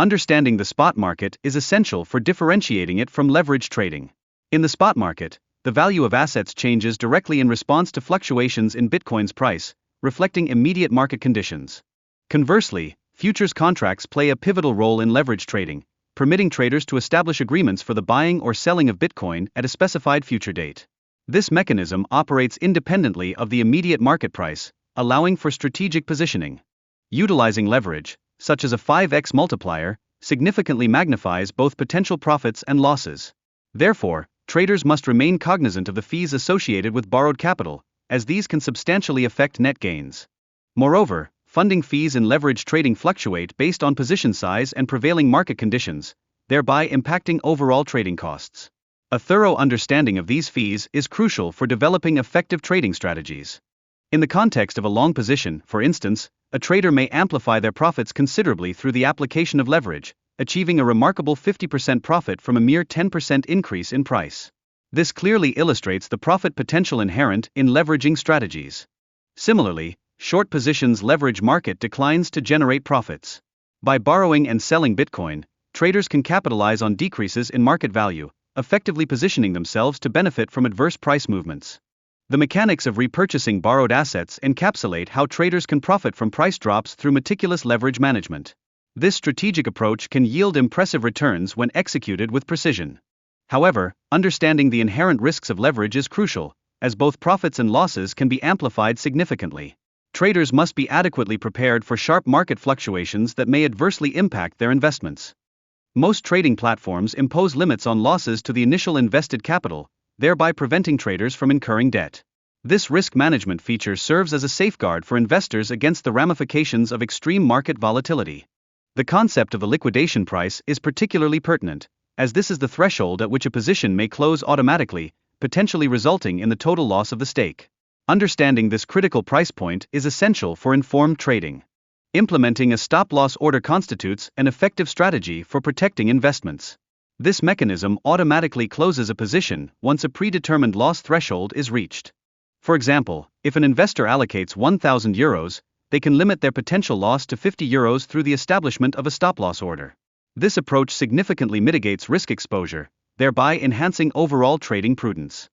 Understanding the spot market is essential for differentiating it from leverage trading. In the spot market, the value of assets changes directly in response to fluctuations in Bitcoin's price, reflecting immediate market conditions. Conversely, futures contracts play a pivotal role in leverage trading, permitting traders to establish agreements for the buying or selling of Bitcoin at a specified future date. This mechanism operates independently of the immediate market price, allowing for strategic positioning. Utilizing leverage, such as a 5x multiplier, significantly magnifies both potential profits and losses. Therefore, traders must remain cognizant of the fees associated with borrowed capital, as these can substantially affect net gains. Moreover, funding fees in leverage trading fluctuate based on position size and prevailing market conditions, thereby impacting overall trading costs. A thorough understanding of these fees is crucial for developing effective trading strategies. In the context of a long position, for instance, a trader may amplify their profits considerably through the application of leverage, achieving a remarkable 50% profit from a mere 10% increase in price. This clearly illustrates the profit potential inherent in leveraging strategies. Similarly, short positions leverage market declines to generate profits. By borrowing and selling Bitcoin, traders can capitalize on decreases in market value, effectively positioning themselves to benefit from adverse price movements. The mechanics of repurchasing borrowed assets encapsulate how traders can profit from price drops through meticulous leverage management. This strategic approach can yield impressive returns when executed with precision. However, understanding the inherent risks of leverage is crucial, as both profits and losses can be amplified significantly. Traders must be adequately prepared for sharp market fluctuations that may adversely impact their investments. Most trading platforms impose limits on losses to the initial invested capital, thereby preventing traders from incurring debt. This risk management feature serves as a safeguard for investors against the ramifications of extreme market volatility. The concept of the liquidation price is particularly pertinent, as this is the threshold at which a position may close automatically, potentially resulting in the total loss of the stake. Understanding this critical price point is essential for informed trading. Implementing a stop-loss order constitutes an effective strategy for protecting investments. This mechanism automatically closes a position once a predetermined loss threshold is reached. For example, if an investor allocates €1,000, they can limit their potential loss to €50 through the establishment of a stop-loss order. This approach significantly mitigates risk exposure, thereby enhancing overall trading prudence.